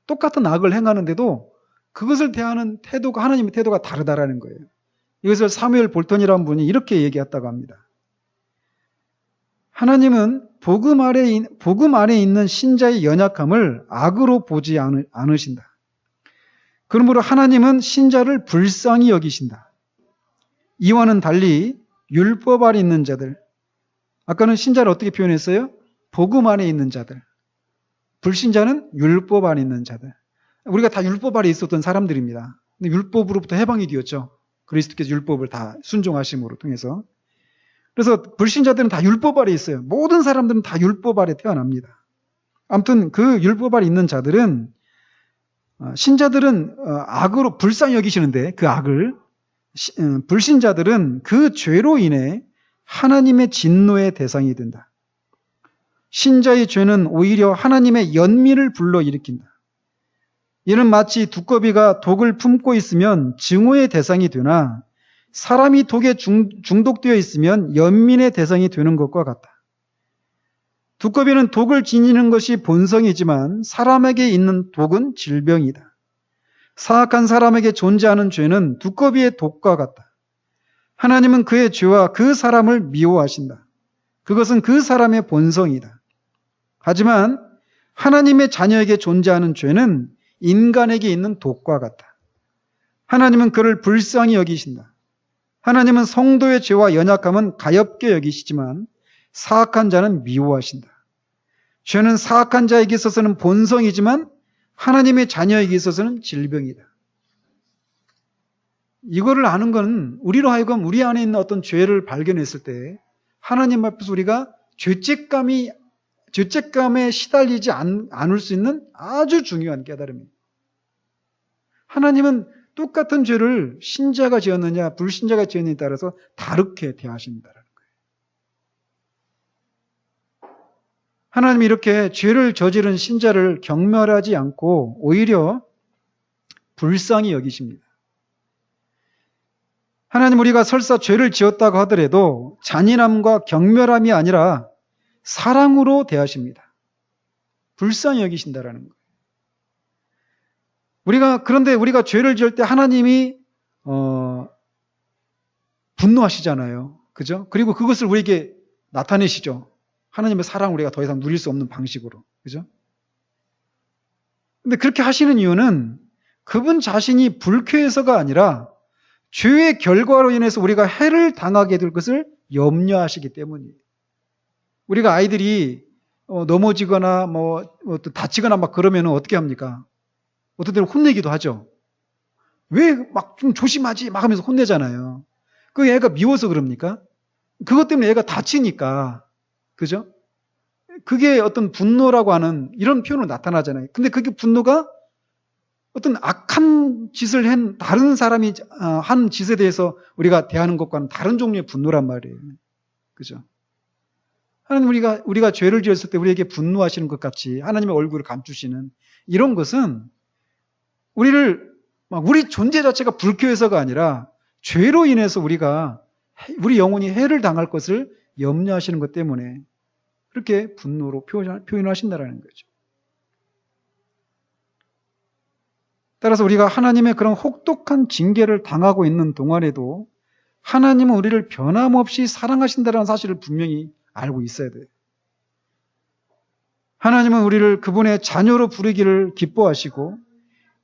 똑같은 악을 행하는데도 그것을 대하는 태도가 하나님의 태도가 다르다라는 거예요. 이것을 사무엘 볼턴이라는 분이 이렇게 얘기했다고 합니다. 하나님은 복음 안에 있는 신자의 연약함을 악으로 보지 않으신다. 그러므로 하나님은 신자를 불쌍히 여기신다. 이와는 달리 율법 아래 있는 자들, 아까는 신자를 어떻게 표현했어요? 복음 안에 있는 자들. 불신자는 율법 안에 있는 자들. 우리가 다 율법 아래 있었던 사람들입니다. 근데 율법으로부터 해방이 되었죠. 그리스도께서 율법을 다 순종하심으로 통해서. 그래서 불신자들은 다 율법 아래 있어요. 모든 사람들은 다 율법 아래 태어납니다. 아무튼 그 율법 아래 있는 자들은 신자들은 악으로 불쌍히 여기시는데 그 악을 불신자들은 그 죄로 인해 하나님의 진노의 대상이 된다. 신자의 죄는 오히려 하나님의 연민을 불러일으킨다. 이는 마치 두꺼비가 독을 품고 있으면 증오의 대상이 되나 사람이 독에 중독되어 있으면 연민의 대상이 되는 것과 같다. 두꺼비는 독을 지니는 것이 본성이지만 사람에게 있는 독은 질병이다. 사악한 사람에게 존재하는 죄는 두꺼비의 독과 같다. 하나님은 그의 죄와 그 사람을 미워하신다. 그것은 그 사람의 본성이다. 하지만 하나님의 자녀에게 존재하는 죄는 인간에게 있는 독과 같다. 하나님은 그를 불쌍히 여기신다. 하나님은 성도의 죄와 연약함은 가엾게 여기시지만 사악한 자는 미워하신다. 죄는 사악한 자에게 있어서는 본성이지만 하나님의 자녀에게 있어서는 질병이다. 이거를 아는 건 우리로 하여금 우리 안에 있는 어떤 죄를 발견했을 때 하나님 앞에서 우리가 죄책감에 시달리지 않을 수 있는 아주 중요한 깨달음입니다. 하나님은 똑같은 죄를 신자가 지었느냐 불신자가 지었느냐에 따라서 다르게 대하신다는 거예요. 하나님이 이렇게 죄를 저지른 신자를 경멸하지 않고 오히려 불쌍히 여기십니다. 하나님 우리가 설사 죄를 지었다고 하더라도 잔인함과 경멸함이 아니라 사랑으로 대하십니다. 불쌍히 여기신다라는 거예요. 그런데 우리가 죄를 지을 때 하나님이 분노하시잖아요. 그죠? 그리고 그것을 우리에게 나타내시죠. 하나님의 사랑을 우리가 더 이상 누릴 수 없는 방식으로. 그죠? 근데 그렇게 하시는 이유는 그분 자신이 불쾌해서가 아니라 죄의 결과로 인해서 우리가 해를 당하게 될 것을 염려하시기 때문이에요. 우리가 아이들이 넘어지거나 또 다치거나 막 그러면 어떻게 합니까? 어떤 때는 혼내기도 하죠. 왜 막 좀 조심하지 막 하면서 혼내잖아요. 그 애가 미워서 그럽니까? 그것 때문에 애가 다치니까. 그죠? 그게 어떤 분노라고 하는 이런 표현으로 나타나잖아요. 근데 그게 분노가 어떤 악한 짓을 한 다른 사람이 한 짓에 대해서 우리가 대하는 것과는 다른 종류의 분노란 말이에요. 그죠? 하나님 우리가 죄를 지었을 때 우리에게 분노하시는 것 같이 하나님의 얼굴을 감추시는 이런 것은 우리 존재 자체가 불쾌해서가 아니라 죄로 인해서 우리 영혼이 해를 당할 것을 염려하시는 것 때문에 그렇게 분노로 표현하신다는 거죠. 따라서 우리가 하나님의 그런 혹독한 징계를 당하고 있는 동안에도 하나님은 우리를 변함없이 사랑하신다는 사실을 분명히 알고 있어야 돼요. 하나님은 우리를 그분의 자녀로 부르기를 기뻐하시고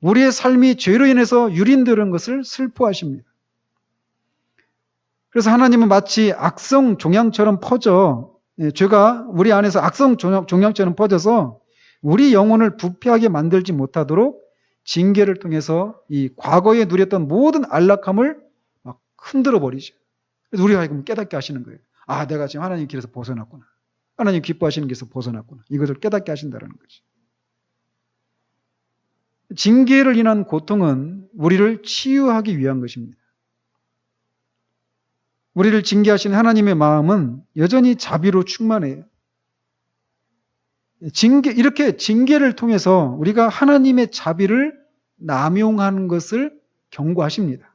우리의 삶이 죄로 인해서 유린되는 것을 슬퍼하십니다. 그래서 하나님은 마치 악성 종양처럼 죄가 우리 안에서 악성 종양처럼 퍼져서 우리 영혼을 부패하게 만들지 못하도록 징계를 통해서 이 과거에 누렸던 모든 안락함을 막 흔들어 버리죠. 그래서 우리가 지금 깨닫게 하시는 거예요. 아, 내가 지금 하나님 길에서 벗어났구나. 하나님 기뻐하시는 길에서 벗어났구나. 이것을 깨닫게 하신다는 거죠. 징계를 인한 고통은 우리를 치유하기 위한 것입니다. 우리를 징계하시는 하나님의 마음은 여전히 자비로 충만해요. 이렇게 징계를 통해서 우리가 하나님의 자비를 남용하는 것을 경고하십니다.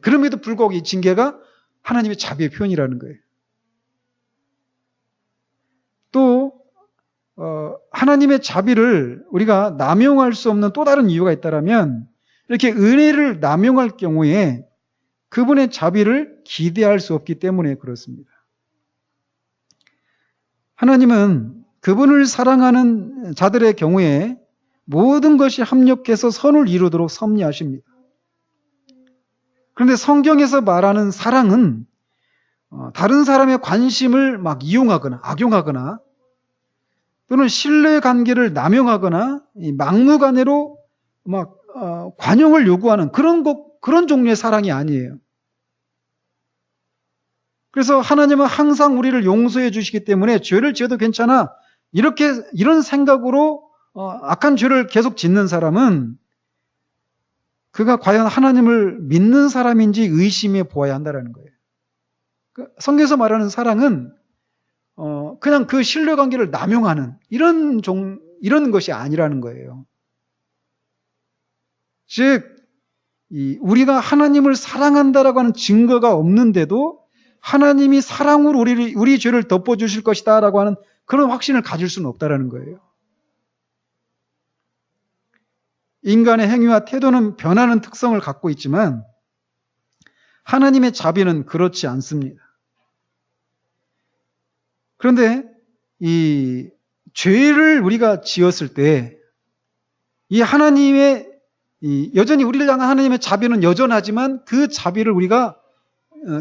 그럼에도 불구하고 이 징계가 하나님의 자비의 표현이라는 거예요. 또 하나님의 자비를 우리가 남용할 수 없는 또 다른 이유가 있다면 이렇게 은혜를 남용할 경우에 그분의 자비를 기대할 수 없기 때문에 그렇습니다. 하나님은 그분을 사랑하는 자들의 경우에 모든 것이 합력해서 선을 이루도록 섭리하십니다. 그런데 성경에서 말하는 사랑은 다른 사람의 관심을 막 이용하거나 악용하거나 또는 신뢰관계를 남용하거나 막무가내로 막 관용을 요구하는 그런 종류의 사랑이 아니에요. 그래서 하나님은 항상 우리를 용서해 주시기 때문에 죄를 지어도 괜찮아. 이런 생각으로 악한 죄를 계속 짓는 사람은 그가 과연 하나님을 믿는 사람인지 의심해 보아야 한다는 거예요. 성경에서 말하는 사랑은 그냥 그 신뢰관계를 남용하는 이런 것이 아니라는 거예요. 즉, 우리가 하나님을 사랑한다라고 하는 증거가 없는데도 하나님이 사랑으로 우리 죄를 덮어주실 것이다라고 하는 그런 확신을 가질 수는 없다라는 거예요. 인간의 행위와 태도는 변하는 특성을 갖고 있지만 하나님의 자비는 그렇지 않습니다. 그런데 이 죄를 우리가 지었을 때 이 하나님의 여전히 우리를 향한 하나님의 자비는 여전하지만 그 자비를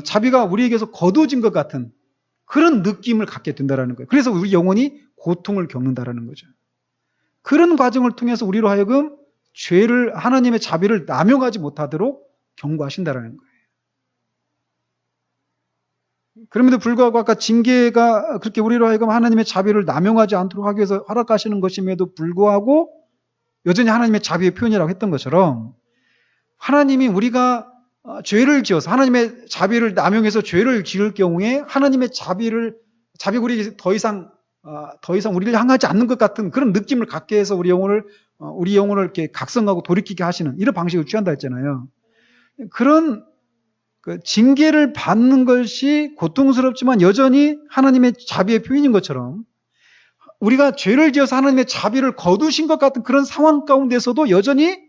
자비가 우리에게서 거둬진 것 같은 그런 느낌을 갖게 된다는 거예요. 그래서 우리 영혼이 고통을 겪는다는 거죠. 그런 과정을 통해서 우리로 하여금 하나님의 자비를 남용하지 못하도록 경고하신다는 거예요. 그럼에도 불구하고 아까 징계가 그렇게 우리로 하여금 하나님의 자비를 남용하지 않도록 하기 위해서 허락하시는 것임에도 불구하고 여전히 하나님의 자비의 표현이라고 했던 것처럼 하나님이 우리가 죄를 지어서 하나님의 자비를 남용해서 죄를 지을 경우에 하나님의 자비가 우리에게 더 이상 우리를 향하지 않는 것 같은 그런 느낌을 갖게 해서 우리 영혼을 이렇게 각성하고 돌이키게 하시는 이런 방식을 취한다 했잖아요. 그런 징계를 받는 것이 고통스럽지만 여전히 하나님의 자비의 표현인 것처럼 우리가 죄를 지어서 하나님의 자비를 거두신 것 같은 그런 상황 가운데서도 여전히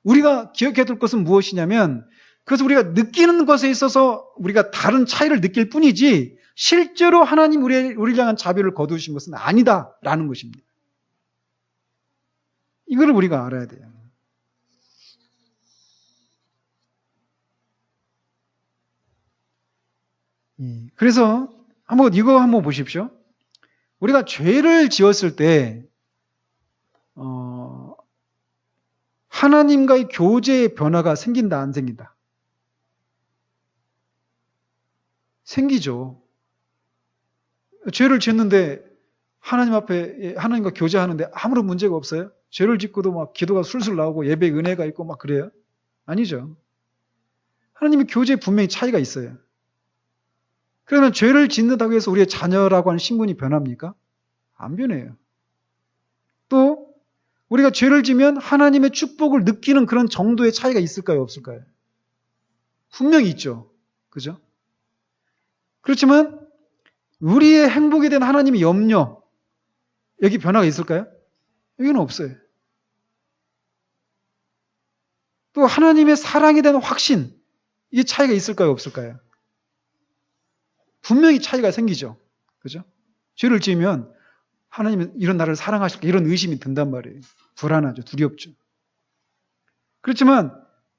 우리가 기억해야 될 것은 무엇이냐면 그래서 우리가 느끼는 것에 있어서 우리가 다른 차이를 느낄 뿐이지 실제로 하나님 우리를 향한 자비를 거두신 것은 아니다라는 것입니다. 이걸 우리가 알아야 돼요. 그래서 이거 한번 보십시오. 우리가 죄를 지었을 때 하나님과의 교제의 변화가 생긴다, 안 생긴다? 생기죠. 죄를 짓는데 하나님 앞에 하나님과 교제하는데 아무런 문제가 없어요? 죄를 짓고도 막 기도가 술술 나오고 예배에 은혜가 있고 막 그래요? 아니죠. 하나님의 교제에 분명히 차이가 있어요. 그러면 죄를 짓는다고 해서 우리의 자녀라고 하는 신분이 변합니까? 안 변해요. 또 우리가 죄를 지면 하나님의 축복을 느끼는 그런 정도의 차이가 있을까요? 없을까요? 분명히 있죠. 그죠? 그렇지만 우리의 행복에 대한 하나님의 염려, 여기 변화가 있을까요? 여기는 없어요. 또 하나님의 사랑에 대한 확신, 이 차이가 있을까요? 없을까요? 분명히 차이가 생기죠. 그죠? 죄를 지으면 하나님은 이런 나를 사랑하실까 이런 의심이 든단 말이에요. 불안하죠. 두렵죠. 그렇지만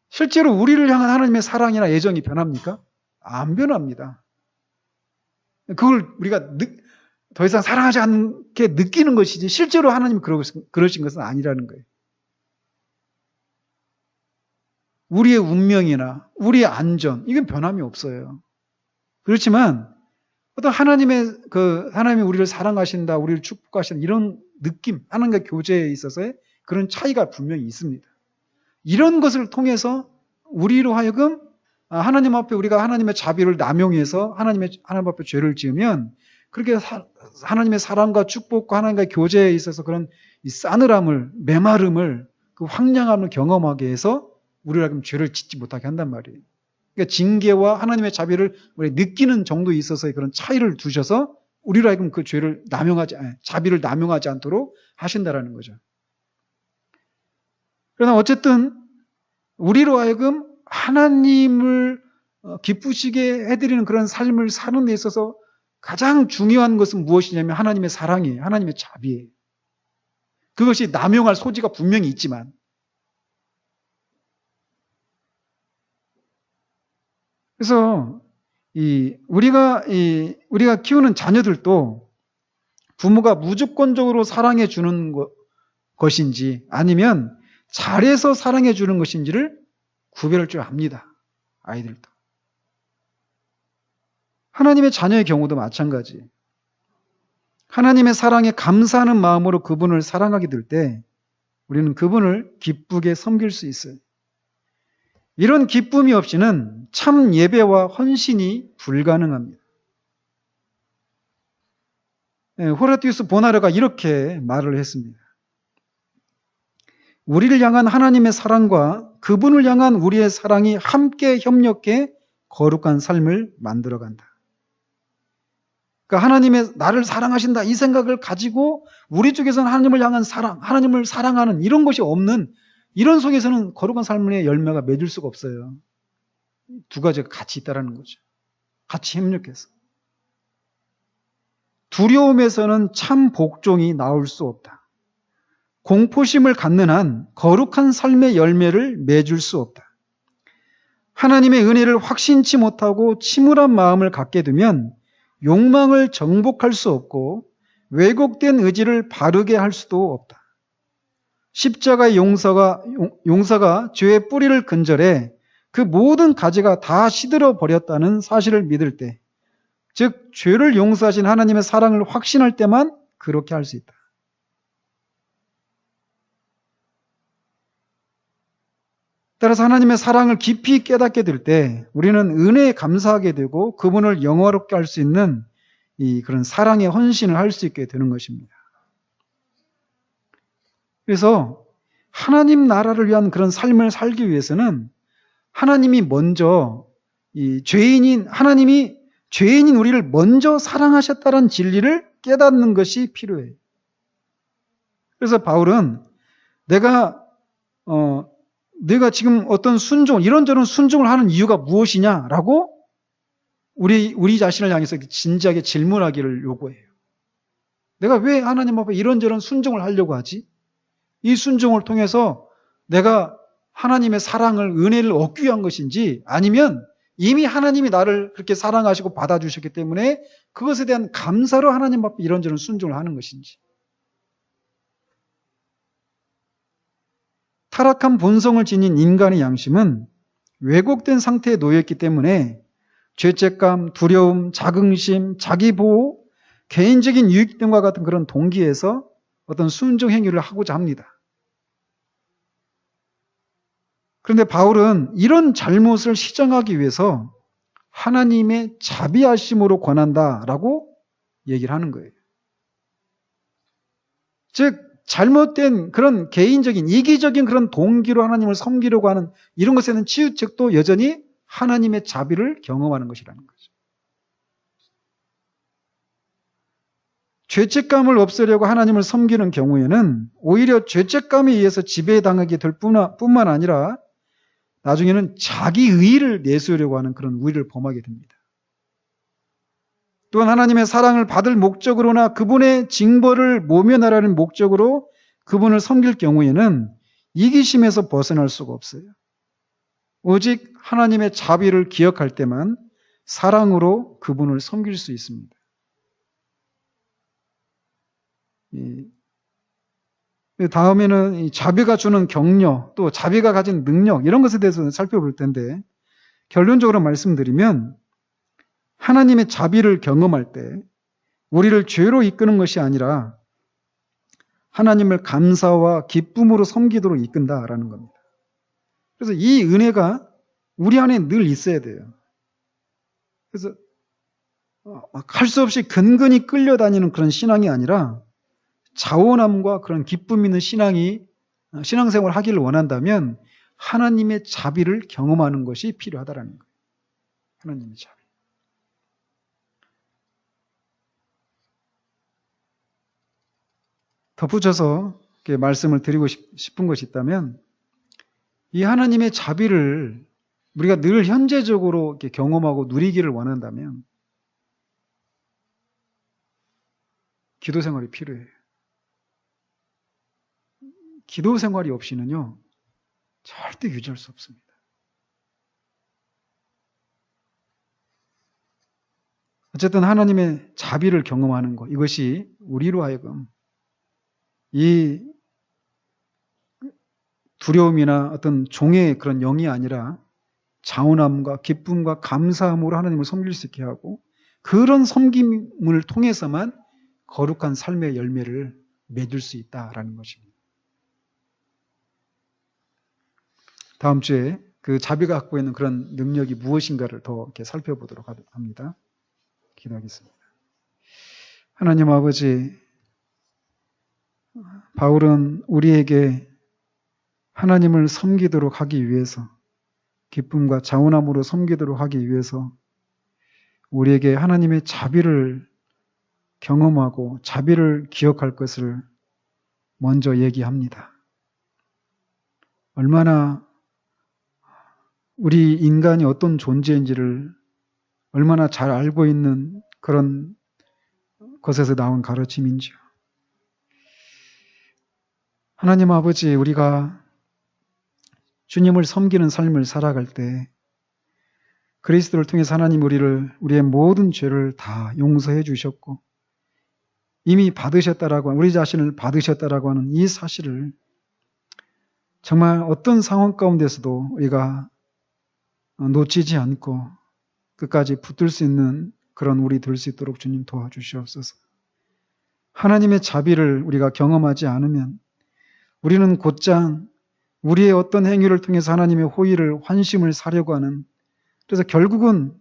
실제로 우리를 향한 하나님의 사랑이나 애정이 변합니까? 안 변합니다. 그걸 우리가 더 이상 사랑하지 않게 느끼는 것이지 실제로 하나님이 그러신 것은 아니라는 거예요. 우리의 운명이나 우리의 안전 이건 변함이 없어요. 그렇지만 어떤 하나님이 우리를 사랑하신다, 우리를 축복하신다 이런 느낌, 하나님과 교제에 있어서의 그런 차이가 분명히 있습니다. 이런 것을 통해서 우리로 하여금 하나님 앞에 우리가 하나님의 자비를 남용해서 하나님 앞에 죄를 지으면 그렇게 하나님의 사랑과 축복과 하나님과의 교제에 있어서 그런 이 싸늘함을, 메마름을, 그 황량함을 경험하게 해서 우리로 하여금 죄를 짓지 못하게 한단 말이에요. 그러니까 징계와 하나님의 자비를 우리 느끼는 정도에 있어서의 그런 차이를 두셔서 우리로 하여금 그 자비를 남용하지 않도록 하신다라는 거죠. 그러나 어쨌든 우리로 하여금 하나님을 기쁘시게 해드리는 그런 삶을 사는 데 있어서 가장 중요한 것은 무엇이냐면 하나님의 사랑이에요. 하나님의 자비예요. 그것이 남용할 소지가 분명히 있지만 그래서 우리가 키우는 자녀들도 부모가 무조건적으로 사랑해 주는 것인지 아니면 잘해서 사랑해 주는 것인지를 구별할 줄 압니다. 아이들도. 하나님의 자녀의 경우도 마찬가지. 하나님의 사랑에 감사하는 마음으로 그분을 사랑하게 될 때 우리는 그분을 기쁘게 섬길 수 있어요. 이런 기쁨이 없이는 참 예배와 헌신이 불가능합니다. 호라티우스 보나르가 이렇게 말을 했습니다. 우리를 향한 하나님의 사랑과 그분을 향한 우리의 사랑이 함께 협력해 거룩한 삶을 만들어간다. 그러니까 하나님의 나를 사랑하신다 이 생각을 가지고 우리 쪽에서는 하나님을 향한 사랑, 하나님을 사랑하는 이런 것이 없는 이런 속에서는 거룩한 삶의 열매가 맺을 수가 없어요. 두 가지가 같이 있다는 거죠. 같이 협력해서. 두려움에서는 참 복종이 나올 수 없다. 공포심을 갖는 한 거룩한 삶의 열매를 맺을 수 없다. 하나님의 은혜를 확신치 못하고 침울한 마음을 갖게 되면 욕망을 정복할 수 없고 왜곡된 의지를 바르게 할 수도 없다. 십자가의 용서가 죄의 뿌리를 근절해 그 모든 가지가 다 시들어 버렸다는 사실을 믿을 때, 즉 죄를 용서하신 하나님의 사랑을 확신할 때만 그렇게 할 수 있다. 따라서 하나님의 사랑을 깊이 깨닫게 될 때 우리는 은혜에 감사하게 되고 그분을 영화롭게 할 수 있는 그런 사랑의 헌신을 할 수 있게 되는 것입니다. 그래서 하나님 나라를 위한 그런 삶을 살기 위해서는 하나님이 먼저 하나님이 죄인인 우리를 먼저 사랑하셨다는 진리를 깨닫는 것이 필요해요. 그래서 바울은 내가 지금 어떤 이런저런 순종을 하는 이유가 무엇이냐라고 우리 자신을 향해서 진지하게 질문하기를 요구해요. 내가 왜 하나님 앞에 이런저런 순종을 하려고 하지? 이 순종을 통해서 내가 하나님의 사랑을, 은혜를 얻기 위한 것인지 아니면 이미 하나님이 나를 그렇게 사랑하시고 받아주셨기 때문에 그것에 대한 감사로 하나님 앞에 이런저런 순종을 하는 것인지. 타락한 본성을 지닌 인간의 양심은 왜곡된 상태에 놓여있기 때문에 죄책감, 두려움, 자긍심, 자기보호, 개인적인 유익 등과 같은 그런 동기에서 어떤 순종 행위를 하고자 합니다. 그런데 바울은 이런 잘못을 시정하기 위해서 하나님의 자비하심으로 권한다라고 얘기를 하는 거예요. 즉 잘못된 그런 개인적인 이기적인 그런 동기로 하나님을 섬기려고 하는 이런 것에는 치우책도 여전히 하나님의 자비를 경험하는 것이라는 거죠. 죄책감을 없애려고 하나님을 섬기는 경우에는 오히려 죄책감에 의해서 지배당하게 될 뿐만 아니라 나중에는 자기 의의를 내세우려고 하는 그런 우의를 범하게 됩니다. 또한 하나님의 사랑을 받을 목적으로나 그분의 징벌을 모면하라는 목적으로 그분을 섬길 경우에는 이기심에서 벗어날 수가 없어요. 오직 하나님의 자비를 기억할 때만 사랑으로 그분을 섬길 수 있습니다. 다음에는 이 자비가 주는 격려, 또 자비가 가진 능력 이런 것에 대해서 살펴볼 텐데 결론적으로 말씀드리면 하나님의 자비를 경험할 때 우리를 죄로 이끄는 것이 아니라 하나님을 감사와 기쁨으로 섬기도록 이끈다라는 겁니다. 그래서 이 은혜가 우리 안에 늘 있어야 돼요. 그래서 할 수 없이 근근히 끌려다니는 그런 신앙이 아니라 자원함과 그런 기쁨 있는 신앙생활을 하기를 원한다면 하나님의 자비를 경험하는 것이 필요하다라는 거예요. 하나님의 자비. 덧붙여서 이렇게 말씀을 드리고 싶은 것이 있다면 이 하나님의 자비를 우리가 늘 현재적으로 이렇게 경험하고 누리기를 원한다면 기도 생활이 필요해요. 기도 생활이 없이는요, 절대 유지할 수 없습니다. 어쨌든 하나님의 자비를 경험하는 것, 이것이 우리로 하여금 이 두려움이나 어떤 종의 그런 영이 아니라 자원함과 기쁨과 감사함으로 하나님을 섬길 수 있게 하고 그런 섬김을 통해서만 거룩한 삶의 열매를 맺을 수 있다라는 것입니다. 다음 주에 그 자비가 갖고 있는 그런 능력이 무엇인가를 더 이렇게 살펴보도록 합니다. 기도하겠습니다. 하나님 아버지, 바울은 우리에게 하나님을 섬기도록 하기 위해서, 기쁨과 자원함으로 섬기도록 하기 위해서 우리에게 하나님의 자비를 경험하고 자비를 기억할 것을 먼저 얘기합니다. 얼마나 우리 인간이 어떤 존재인지를 얼마나 잘 알고 있는 그런 것에서 나온 가르침인지요. 하나님 아버지, 우리가 주님을 섬기는 삶을 살아갈 때 그리스도를 통해서 하나님 우리의 모든 죄를 다 용서해 주셨고 이미 받으셨다라고, 우리 자신을 받으셨다라고 하는 이 사실을 정말 어떤 상황 가운데서도 우리가 놓치지 않고 끝까지 붙들 수 있는 그런 우리 될 수 있도록 주님 도와주시옵소서. 하나님의 자비를 우리가 경험하지 않으면 우리는 곧장 우리의 어떤 행위를 통해서 하나님의 호의를, 환심을 사려고 하는, 그래서 결국은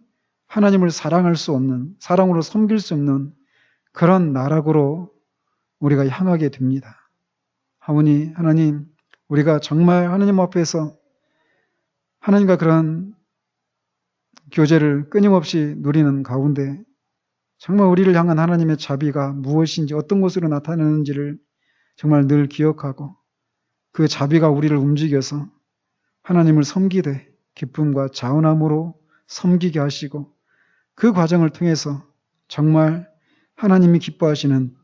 하나님을 사랑할 수 없는, 사랑으로 섬길 수 없는 그런 나락으로 우리가 향하게 됩니다. 하오니 하나님, 우리가 정말 하나님 앞에서 하나님과 그런 교제를 끊임없이 누리는 가운데 정말 우리를 향한 하나님의 자비가 무엇인지, 어떤 것으로 나타나는지를 정말 늘 기억하고 그 자비가 우리를 움직여서 하나님을 섬기되 기쁨과 자원함으로 섬기게 하시고 그 과정을 통해서 정말 하나님이 기뻐하시는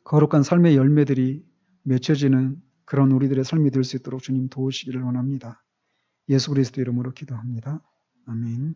거룩한 삶의 열매들이 맺혀지는 그런 우리들의 삶이 될 수 있도록 주님 도우시기를 원합니다. 예수 그리스도 이름으로 기도합니다. 아멘.